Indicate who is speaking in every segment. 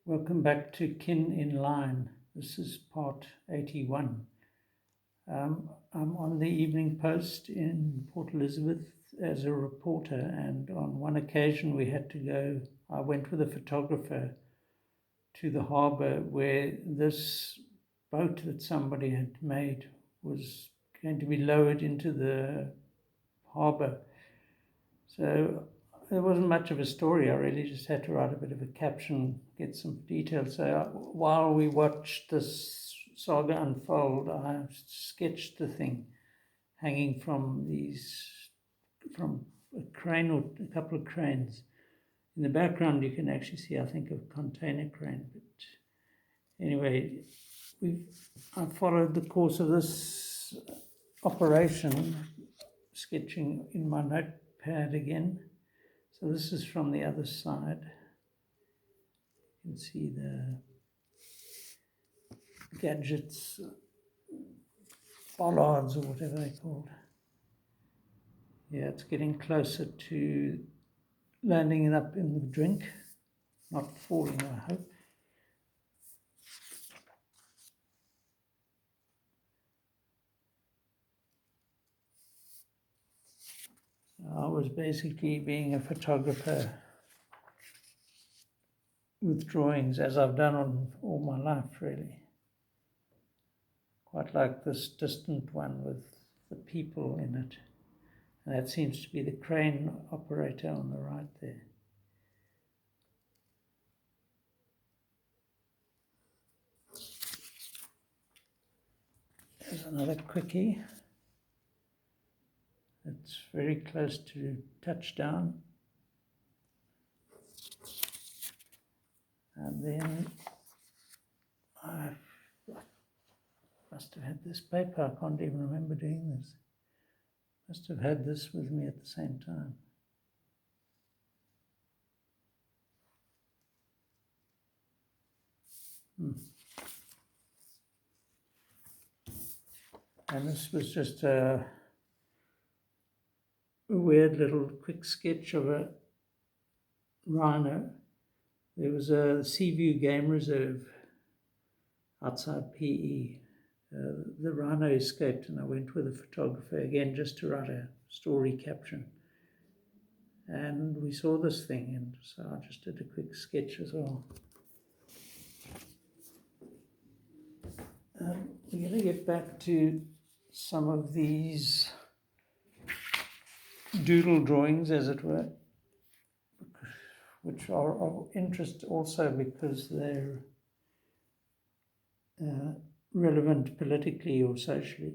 Speaker 1: Welcome back to Kin in Line. This is part 81. I'm on the Evening Post in Port Elizabeth as a reporter, and on one occasion I went with a photographer to the harbour where this boat that somebody had made was going to be lowered into the harbour. So there wasn't much of a story. I really just had to write a bit of a caption, get some details. So while we watched this saga unfold, I sketched the thing hanging from a crane or a couple of cranes. In the background, you can actually see, I think, a container crane. But anyway, I followed the course of this operation, sketching in my notepad again. So this is from the other side. You can see the gadgets, bollards or whatever they're called. Yeah, it's getting closer to landing it up in the drink, not falling, I hope. I was basically being a photographer with drawings, as I've done on all my life, really. Quite like this distant one with the people in it. And that seems to be the crane operator on the right there. There's another quickie. It's very close to touchdown. And then I must have had this paper. I can't even remember doing this. Must have had this with me at the same time. And this was just a weird little quick sketch of a rhino. There was a Seaview Game Reserve outside PE. The rhino escaped, and I went with a photographer again just to write a story caption. And we saw this thing, and so I just did a quick sketch as well. We're going to get back to some of these doodle drawings, as it were, which are of interest also because they're relevant politically or socially.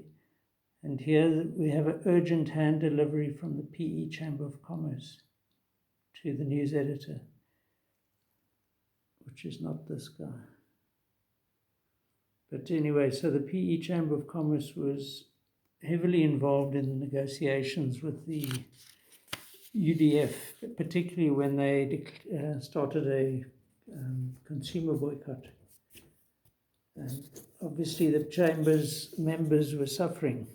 Speaker 1: And here we have an urgent hand delivery from the PE Chamber of Commerce to the news editor, which is not this guy. But anyway, so the PE Chamber of Commerce was heavily involved in negotiations with the UDF, particularly when they started a consumer boycott. And obviously the Chamber's members were suffering.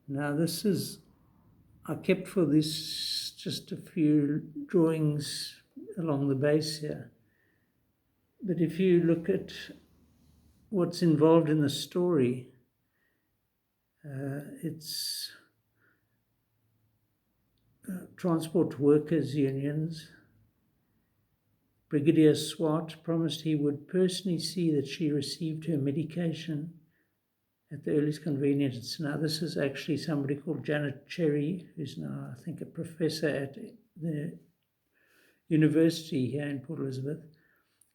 Speaker 1: Now I kept for this just a few drawings along the base here. But if you look at what's involved in the story, it's transport workers' unions. Brigadier Swart promised he would personally see that she received her medication at the earliest convenience. Now, this is actually somebody called Janet Cherry, who's now, I think, a professor at the university here in Port Elizabeth.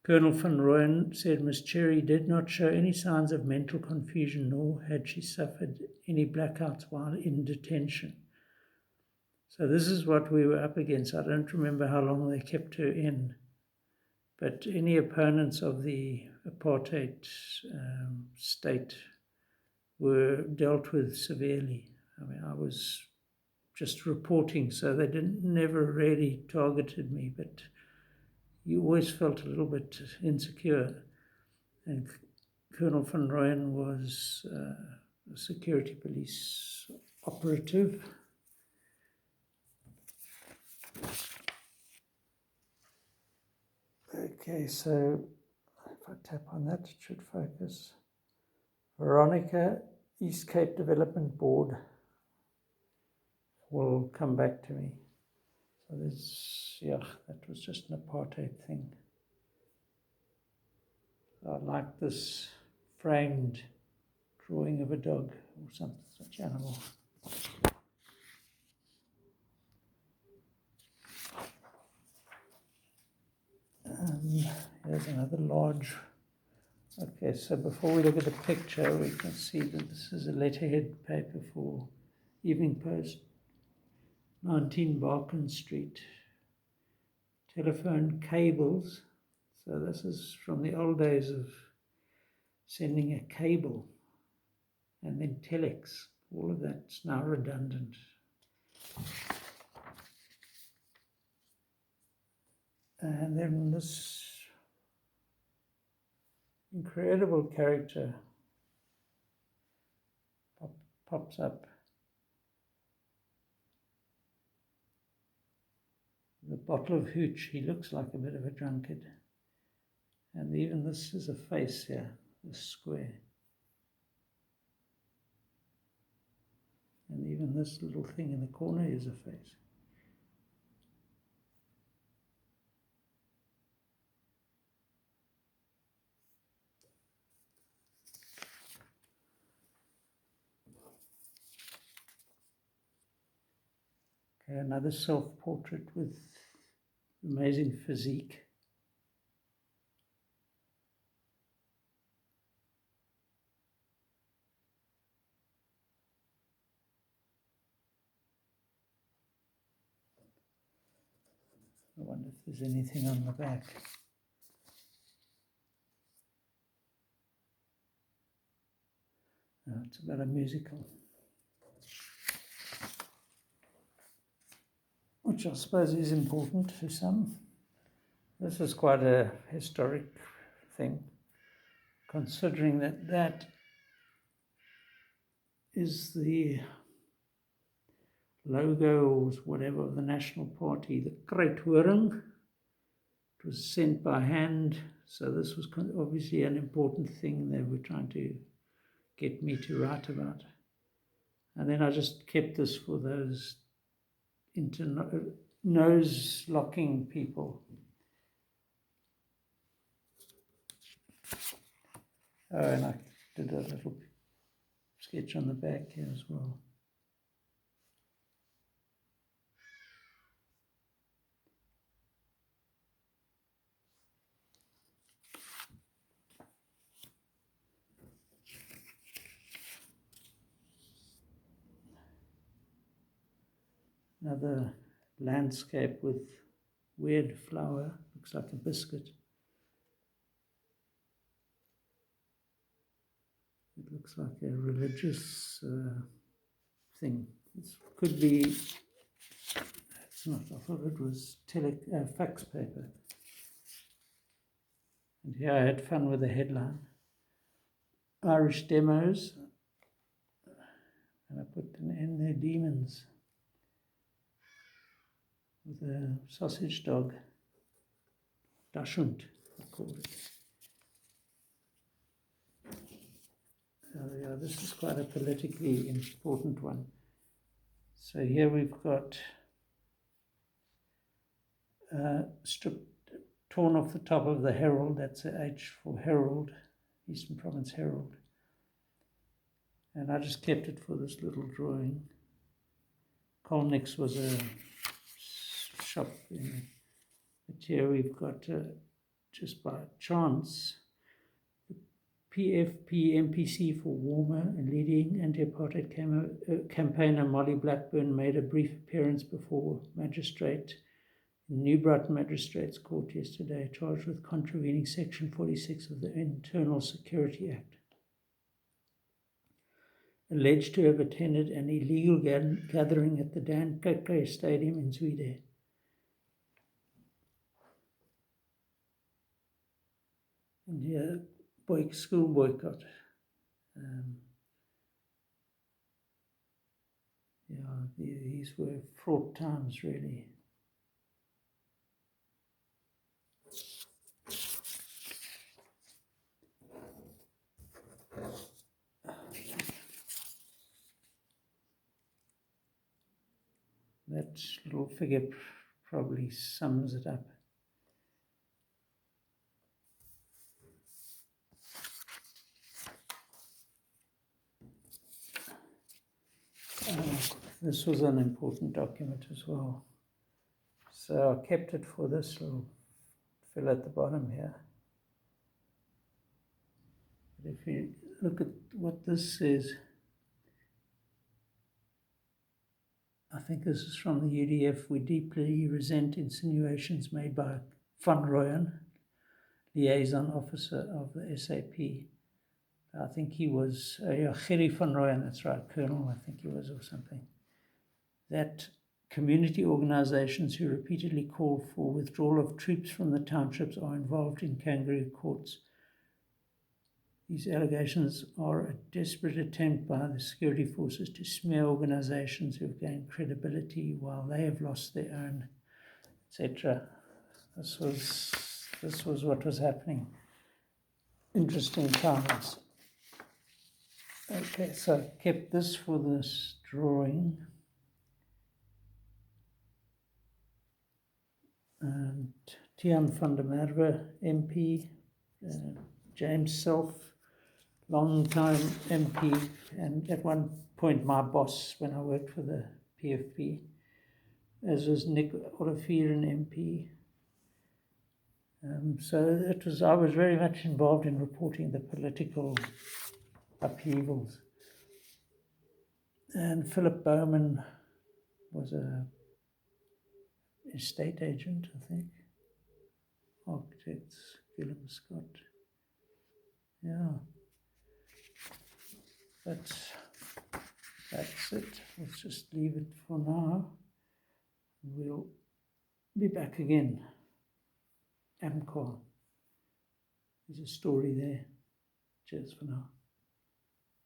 Speaker 1: Colonel van Rooyen said Miss Cherry did not show any signs of mental confusion, nor had she suffered any blackouts while in detention. So this is what we were up against. I don't remember how long they kept her in. But any opponents of the apartheid state were dealt with severely. I mean, I was just reporting, so they never really targeted me, but you always felt a little bit insecure. And Colonel van Rooyen was a security police operative. Okay, so if I tap on that, it should focus. Veronica, East Cape Development Board will come back to me. So there's, yeah, that was just an apartheid thing. I like this framed drawing of a dog or some such animal. Here's another large. Okay, so before we look at the picture, we can see that this is a letterhead paper for Evening Post, 19 Barkin Street. Telephone cables. So this is from the old days of sending a cable, and then telex. All of that's now redundant. And then this incredible character pops up. The bottle of hooch. He looks like a bit of a drunkard. And even this is a face here, this square. And even this little thing in the corner is a face. Okay, another self-portrait with amazing physique. I wonder if there's anything on the back. No, it's about a musical, which I suppose is important to some. This is quite a historic thing, considering that that is the logo or whatever of the National Party, the Kruithoring. It was sent by hand, so this was obviously an important thing they were trying to get me to write about. And then I just kept this for those nose locking people. Oh, and I did a little sketch on the back here as well. Another landscape with weird flower, looks like a biscuit. It looks like a religious thing. This could be, it's not, I thought it was fax paper. And here I had fun with the headline. Irish demos, and I put in there demons with a sausage dog. Dachshund, I called it. Yeah, this is quite a politically important one. So here we've got torn off the top of the Herald. That's a H for Herald, Eastern Province Herald. And I just kept it for this little drawing. Kolnick's was a shop in. But here we've got, just by chance, the PFP MPC for Warmer and leading anti-apartheid campaigner Molly Blackburn made a brief appearance before magistrate in New Brighton Magistrates Court yesterday, charged with contravening Section 46 of the Internal Security Act. Alleged to have attended an illegal gathering at the Dan Keke Stadium in Zweden. And here, school boycott. These were fraught times, really. That little figure probably sums it up. This was an important document as well. So I kept it for this little fill at the bottom here. But if you look at what this says, I think this is from the UDF. We deeply resent insinuations made by Van Rooyen, liaison officer of the SAP. I think he was, Gerry van Rooyen, that's right, Colonel, I think he was, or something. That community organizations who repeatedly call for withdrawal of troops from the townships are involved in kangaroo courts. These allegations are a desperate attempt by the security forces to smear organizations who have gained credibility while they have lost their own, etc. This was what was happening. Interesting times. Okay, so I kept this for this drawing. And Tiaan van der Merwe, MP, James Self, long-time MP, and at one point my boss when I worked for the PFP, as was Nick Olivier, an MP. So I was very much involved in reporting the political upheavals. And Philip Bowman was a estate agent, I think. Architects, Gilliam Scott. Yeah. That's it. Let's just leave it for now. We'll be back again. Amcor. There's a story there. Cheers for now.